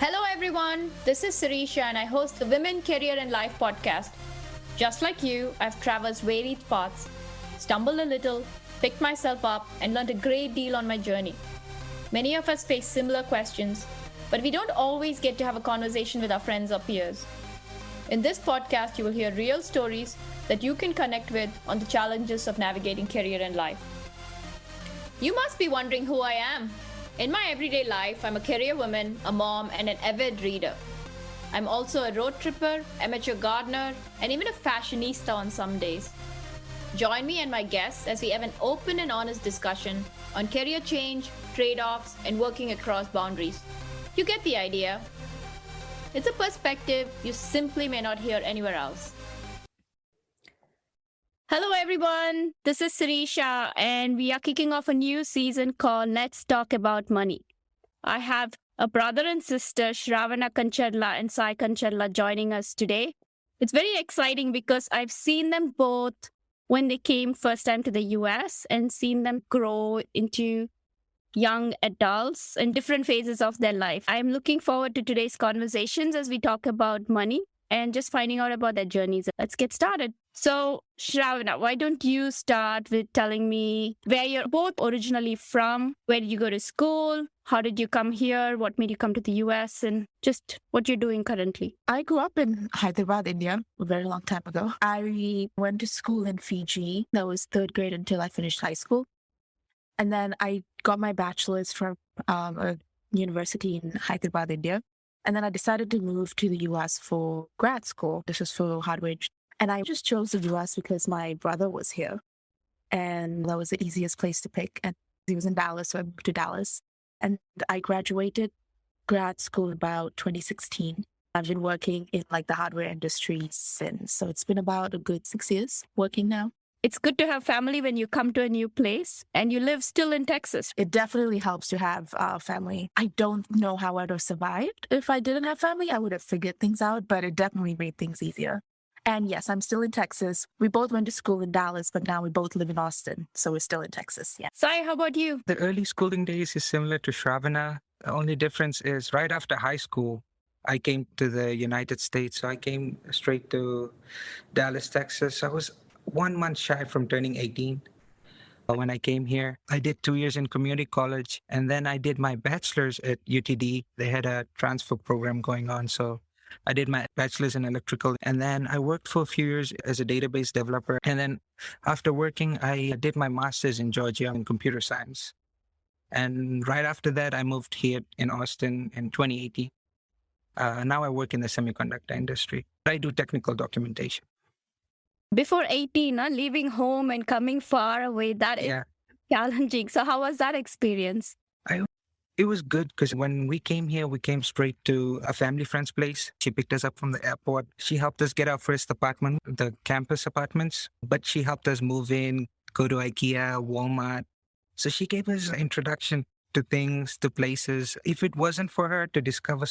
Hello, everyone. This is Sirisha, and I host the Women, Career, and Life podcast. Just like you, I've traversed varied paths, stumbled a little, picked myself up, and learned a great deal on my journey. Many of us face similar questions, but we don't always get to have a conversation with our friends or peers. In this podcast, you will hear real stories that you can connect with on the challenges of navigating career and life. You must be wondering who I am. In my everyday life, I'm a career woman, a mom, and an avid reader. I'm also a road tripper, amateur gardener, and even a fashionista on some days. Join me and my guests as we have an open and honest discussion on career change, trade-offs, and working across boundaries. You get the idea. It's a perspective you simply may not hear anywhere else. Hello, everyone. This is Sirisha, and we are kicking off a new season called Let's Talk About Money. I have a brother and sister, Sravana Kancharla and Sai Kancharla, joining us today. It's very exciting because I've seen them both when they came first time to the US and seen them grow into young adults in different phases of their life. I'm looking forward to today's conversations as we talk about money and just finding out about their journeys. Let's get started. So, Shravana, why don't you start with telling me where you're both originally from? Where did you go to school? How did you come here? What made you come to the US? And just what you're doing currently. I grew up in Hyderabad, India, a very long time ago. I went to school in Fiji. That was third grade until I finished high school. And then I got my bachelor's from a university in Hyderabad, India. And then I decided to move to the US for grad school. This was for hardware engineering. And I just chose the US because my brother was here. And that was the easiest place to pick. And he was in Dallas, so I moved to Dallas. And I graduated grad school about 2016. I've been working in the hardware industry since. So it's been about a good 6 years working now. It's good to have family when you come to a new place and you live still in Texas. It definitely helps to have family. I don't know how I would have survived. If I didn't have family, I would have figured things out, but it definitely made things easier. And yes, I'm still in Texas. We both went to school in Dallas, but now we both live in Austin. So we're still in Texas. Yeah. Sai, how about you? The early schooling days is similar to Sravana. The only difference is right after high school, I came to the United States. So I came straight to Dallas, Texas. I was 1 month shy from turning 18. When I came here, I did 2 years in community college, and then I did my bachelor's at UTD. They had a transfer program going on. So I did my bachelor's in electrical, and then I worked for a few years as a database developer. And then after working, I did my master's in Georgia in computer science. And right after that, I moved here in Austin in 2018. Now I work in the semiconductor industry. I do technical documentation. Before 18, leaving home and coming far away, that is challenging. So how was that experience? It was good because when we came here, we came straight to a family friend's place. She picked us up from the airport. She helped us get our first apartment, the campus apartments, but she helped us move in, go to IKEA, Walmart. So she gave us an introduction to things, to places. If it wasn't for her to discover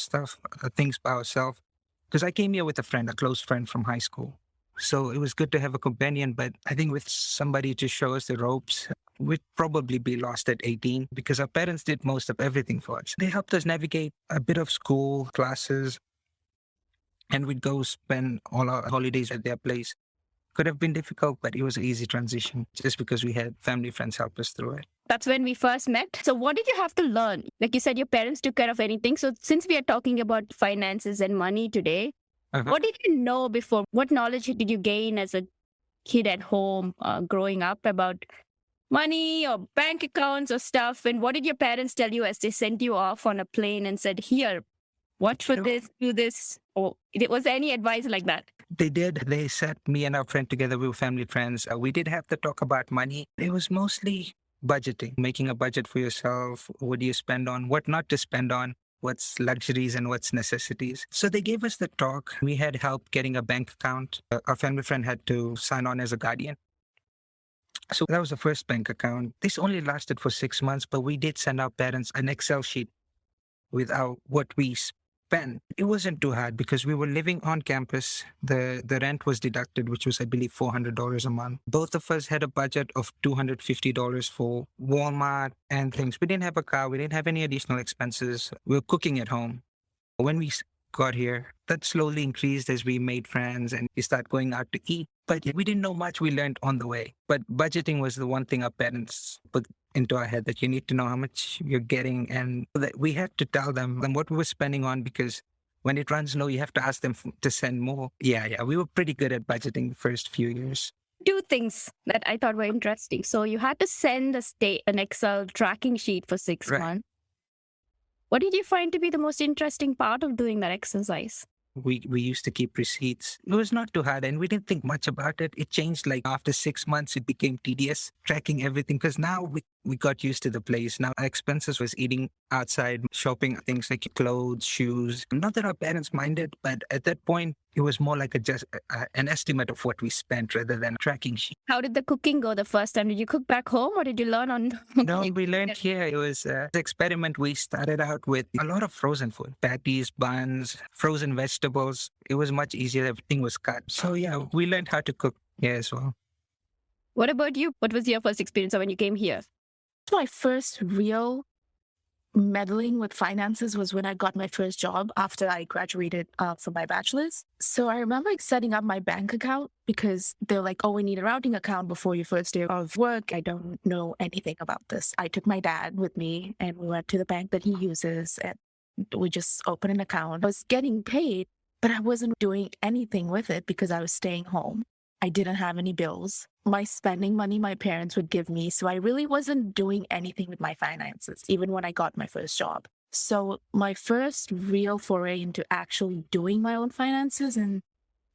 things by herself, because I came here with a friend, a close friend from high school. So it was good to have a companion, but I think with somebody to show us the ropes, we'd probably be lost at 18 because our parents did most of everything for us. They helped us navigate a bit of school, classes, and we'd go spend all our holidays at their place. Could have been difficult, but it was an easy transition just because we had family friends help us through it. That's when we first met. So what did you have to learn? Like you said, your parents took care of anything. So since we are talking about finances and money today, what did you know before? What knowledge did you gain as a kid at home growing up about money or bank accounts or stuff? And what did your parents tell you as they sent you off on a plane and said, here, watch for this, do this? Or was there any advice like that? They did. They set me and our friend together. We were family friends. We did have to talk about money. It was mostly budgeting, making a budget for yourself. What do you spend on? What not to spend on? What's luxuries and what's necessities. So they gave us the talk. We had help getting a bank account. Our family friend had to sign on as a guardian. So that was the first bank account. This only lasted for 6 months, but we did send our parents an Excel sheet with what we spent. It wasn't too hard because we were living on campus. The rent was deducted, which was, I believe, $400 a month. Both of us had a budget of $250 for Walmart and things. We didn't have a car. We didn't have any additional expenses. We were cooking at home. When we got here, that slowly increased as we made friends and we start going out to eat. But we didn't know much. We learned on the way. But budgeting was the one thing our parents put into our head, that you need to know how much you're getting, and that we had to tell them what we were spending on, because when it runs low, you have to ask them to send more. Yeah. We were pretty good at budgeting the first few years. Two things that I thought were interesting. So you had to send an Excel tracking sheet for 6 Right. months. What did you find to be the most interesting part of doing that exercise? We used to keep receipts. It was not too hard and we didn't think much about it. It changed like after 6 months, it became tedious tracking everything, because now we got used to the place. Now our expenses was eating outside, shopping, things like clothes, shoes. Not that our parents minded, but at that point, it was more like an estimate of what we spent rather than a tracking sheet. How did the cooking go the first time? Did you cook back home or did you learn on? No, we learned here. It was an experiment. We started out with a lot of frozen food, patties, buns, frozen vegetables. It was much easier. Everything was cut. So yeah, we learned how to cook here as well. What about you? What was your first experience when you came here? My first real meddling with finances was when I got my first job after I graduated from my bachelor's. So I remember setting up my bank account because they're like, oh, we need a routing account before your first day of work. I don't know anything about this. I took my dad with me and we went to the bank that he uses and we just opened an account. I was getting paid, but I wasn't doing anything with it because I was staying home. I didn't have any bills. My spending money my parents would give me. So I really wasn't doing anything with my finances, even when I got my first job. So my first real foray into actually doing my own finances and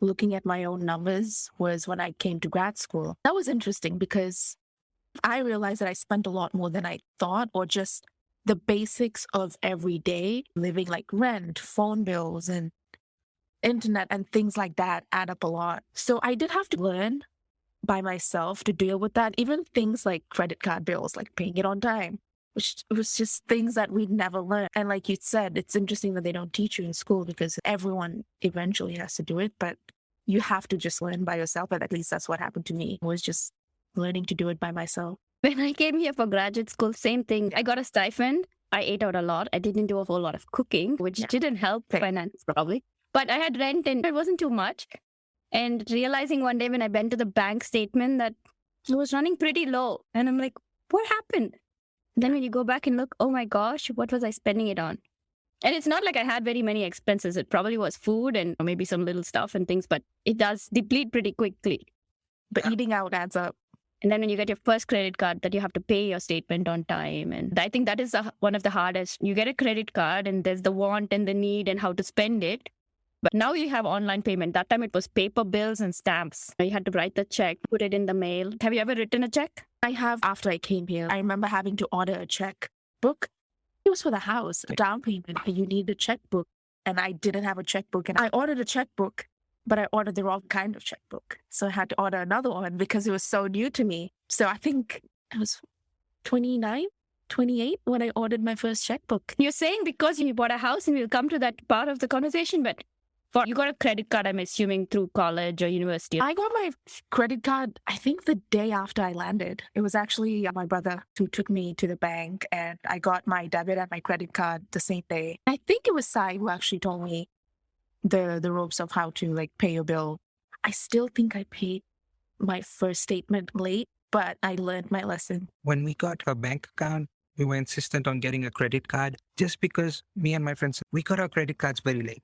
looking at my own numbers was when I came to grad school. That was interesting because I realized that I spent a lot more than I thought, or just the basics of everyday living, like rent, phone bills, and internet and things like that add up a lot. So I did have to learn by myself to deal with that. Even things like credit card bills, like paying it on time, which was just things that we'd never learned. And like you said, it's interesting that they don't teach you in school because everyone eventually has to do it, but you have to just learn by yourself. And at least that's what happened to me, was just learning to do it by myself. When I came here for graduate school, same thing. I got a stipend. I ate out a lot. I didn't do a whole lot of cooking, which didn't help finance probably. But I had rent and it wasn't too much. And realizing one day when I went to the bank statement that it was running pretty low. And I'm like, what happened? Then when you go back and look, oh my gosh, what was I spending it on? And it's not like I had very many expenses. It probably was food and maybe some little stuff and things, but it does deplete pretty quickly. But eating out adds up. And then when you get your first credit card, that you have to pay your statement on time. And I think that is one of the hardest. You get a credit card and there's the want and the need and how to spend it. But now you have online payment. That time it was paper bills and stamps. You had to write the check, put it in the mail. Have you ever written a check? I have after I came here. I remember having to order a checkbook. It was for the house, a down payment. You need a checkbook. And I didn't have a checkbook. And I ordered a checkbook, but I ordered the wrong kind of checkbook. So I had to order another one because it was so new to me. So I think I was 29, 28 when I ordered my first checkbook. You're saying because you bought a house, and we'll come to that part of the conversation, but you got a credit card, I'm assuming, through college or university. I got my credit card, I think the day after I landed. It was actually my brother who took me to the bank, and I got my debit and my credit card the same day. I think it was Sai who actually told me the ropes of how to like pay your bill. I still think I paid my first statement late, but I learned my lesson. When we got our bank account, we were insistent on getting a credit card just because me and my friends, we got our credit cards very late.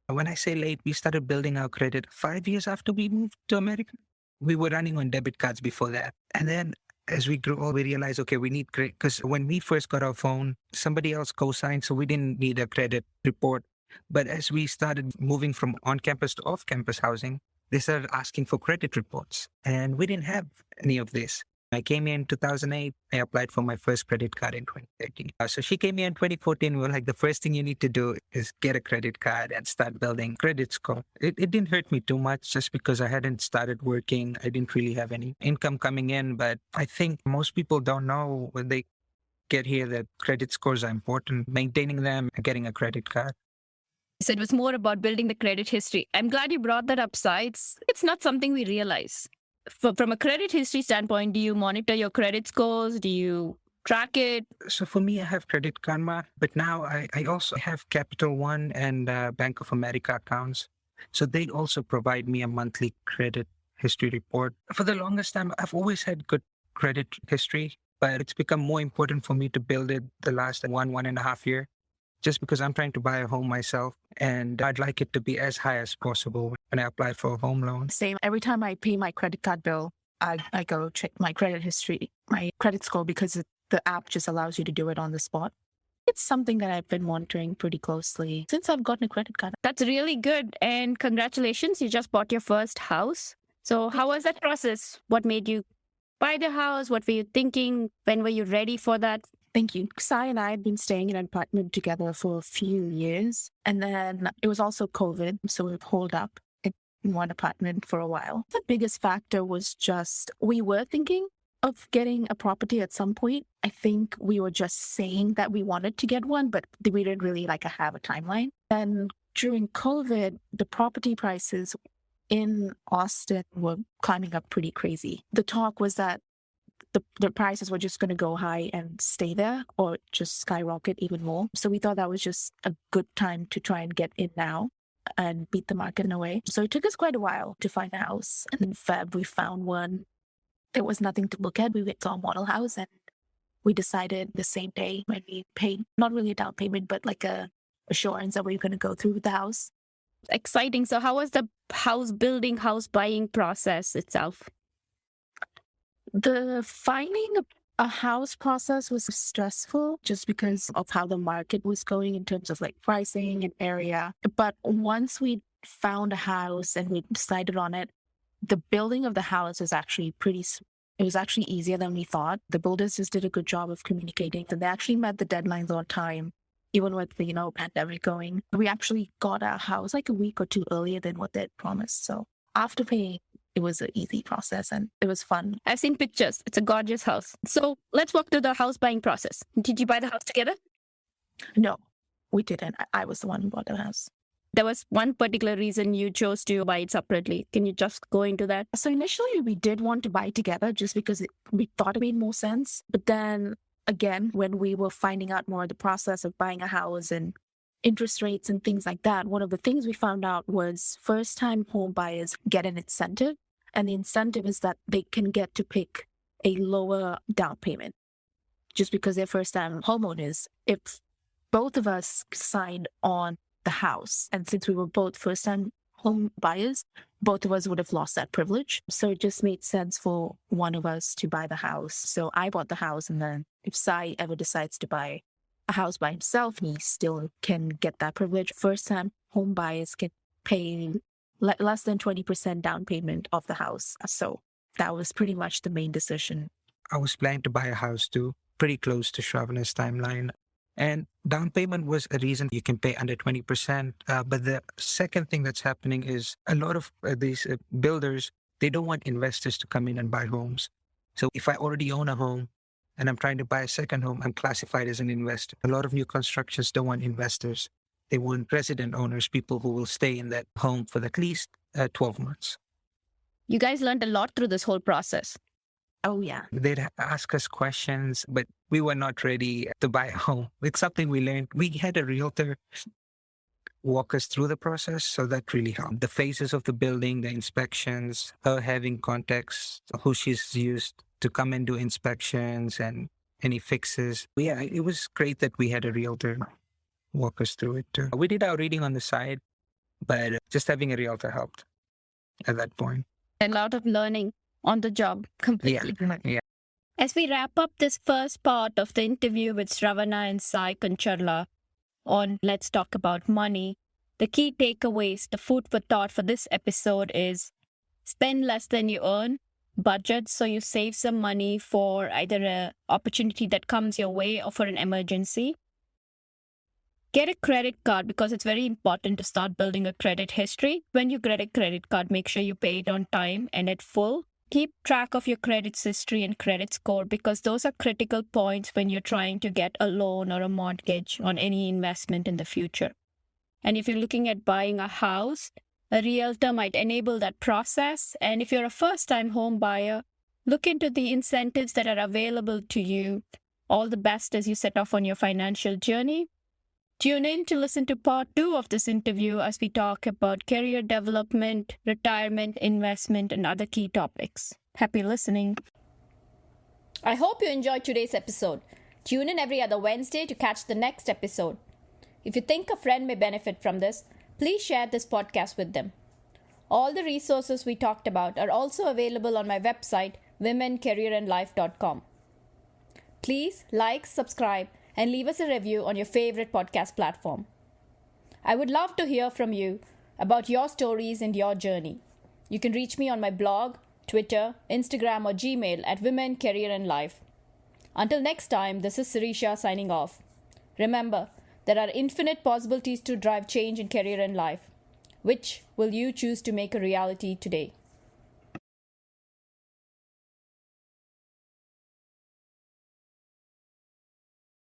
When I say late, we started building our credit 5 years after we moved to America. We were running on debit cards before that. And then as we grew old, we realized, okay, we need credit. Because when we first got our phone, somebody else co-signed, so we didn't need a credit report. But as we started moving from on-campus to off-campus housing, they started asking for credit reports. And we didn't have any of this. I came here in 2008. I applied for my first credit card in 2013. So she came here in 2014. We were like, the first thing you need to do is get a credit card and start building credit score. It didn't hurt me too much just because I hadn't started working. I didn't really have any income coming in. But I think most people don't know when they get here that credit scores are important, maintaining them and getting a credit card. So it was more about building the credit history. I'm glad you brought that up, Sides. It's not something we realize. From a credit history standpoint, do you monitor your credit scores? Do you track it? So for me, I have Credit Karma, but now I also have Capital One and Bank of America accounts. So they also provide me a monthly credit history report. For the longest time, I've always had good credit history, but it's become more important for me to build it the last 1.5 year, just because I'm trying to buy a home myself and I'd like it to be as high as possible when I apply for a home loan. Same. Every time I pay my credit card bill, I go check my credit history, my credit score, because the app just allows you to do it on the spot. It's something that I've been monitoring pretty closely since I've gotten a credit card. That's really good. And congratulations, you just bought your first house. So how was that process? What made you buy the house? What were you thinking? When were you ready for that? Thank you. Sai and I had been staying in an apartment together for a few years. And then it was also COVID, so we holed up in one apartment for a while. The biggest factor was just we were thinking of getting a property at some point. I think we were just saying that we wanted to get one, but we didn't really have a timeline. And during COVID, the property prices in Austin were climbing up pretty crazy. The talk was that the prices were just going to go high and stay there or just skyrocket even more. So we thought that was just a good time to try and get in now and beat the market in a way. So it took us quite a while to find a house. And in Feb, we found one. There was nothing to look at. We went to a model house and we decided the same day when we paid, not really a down payment, but a assurance that we were going to go through with the house. Exciting. So how was the house buying process itself? The finding a house process was stressful just because of how the market was going in terms of pricing and area. But once we found a house and we decided on it, the building of the house was actually it was actually easier than we thought. The builders just did a good job of communicating and they actually met the deadlines on time, even with the pandemic going. We actually got our house a week or two earlier than what they'd promised. So after paying, it was an easy process and it was fun. I've seen pictures. It's a gorgeous house. So let's walk through the house buying process. Did you buy the house together? No, we didn't. I was the one who bought the house. There was one particular reason you chose to buy it separately. Can you just go into that? So initially we did want to buy together just because we thought it made more sense. But then again, when we were finding out more of the process of buying a house and interest rates and things like that, one of the things we found out was first-time home buyers get an incentive. And the incentive is that they can get to pick a lower down payment just because they're first-time homeowners. If both of us signed on the house, and since we were both first-time home buyers, both of us would have lost that privilege. So it just made sense for one of us to buy the house. So I bought the house, and then if Sai ever decides to buy a house by himself, he still can get that privilege. First-time home buyers can pay less than 20% down payment of the house. So that was pretty much the main decision. I was planning to buy a house too, pretty close to Sravana's timeline. And down payment was a reason you can pay under 20%. But the second thing that's happening is a lot of these builders, they don't want investors to come in and buy homes. So if I already own a home and I'm trying to buy a second home, I'm classified as an investor. A lot of new constructions don't want investors. They want resident owners, people who will stay in that home for at least 12 months. You guys learned a lot through this whole process. Oh, yeah. They'd ask us questions, but we were not ready to buy a home. It's something we learned. We had a realtor walk us through the process, so that really helped. The phases of the building, the inspections, her having contacts, who she's used to come and do inspections and any fixes. Yeah, it was great that we had a realtor walk us through it too. We did our reading on the side, but just having a realtor helped at that point. A lot of learning on the job completely. Yeah. As we wrap up this first part of the interview with Sravana and Sai Kancharla on Let's Talk About Money, the key takeaways, the food for thought for this episode is spend less than you earn, budget so you save some money for either an opportunity that comes your way or for an emergency. Get a credit card because it's very important to start building a credit history. When you get a credit card, make sure you pay it on time and at full. Keep track of your credit history and credit score because those are critical points when you're trying to get a loan or a mortgage on any investment in the future. And if you're looking at buying a house, a realtor might enable that process. And if you're a first-time home buyer, look into the incentives that are available to you All the best as you set off on your financial journey. Tune in to listen to part 2 of this interview as we talk about career development, retirement, investment, and other key topics. Happy listening. I hope you enjoyed today's episode. Tune in every other Wednesday to catch the next episode. If you think a friend may benefit from this, please share this podcast with them. All the resources we talked about are also available on my website, womencareerandlife.com. Please like, subscribe, and leave us a review on your favorite podcast platform. I would love to hear from you about your stories and your journey. You can reach me on my blog, Twitter, Instagram, or Gmail at Women, Career and Life. Until next time, this is Sirisha signing off. Remember, there are infinite possibilities to drive change in career and life. Which will you choose to make a reality today?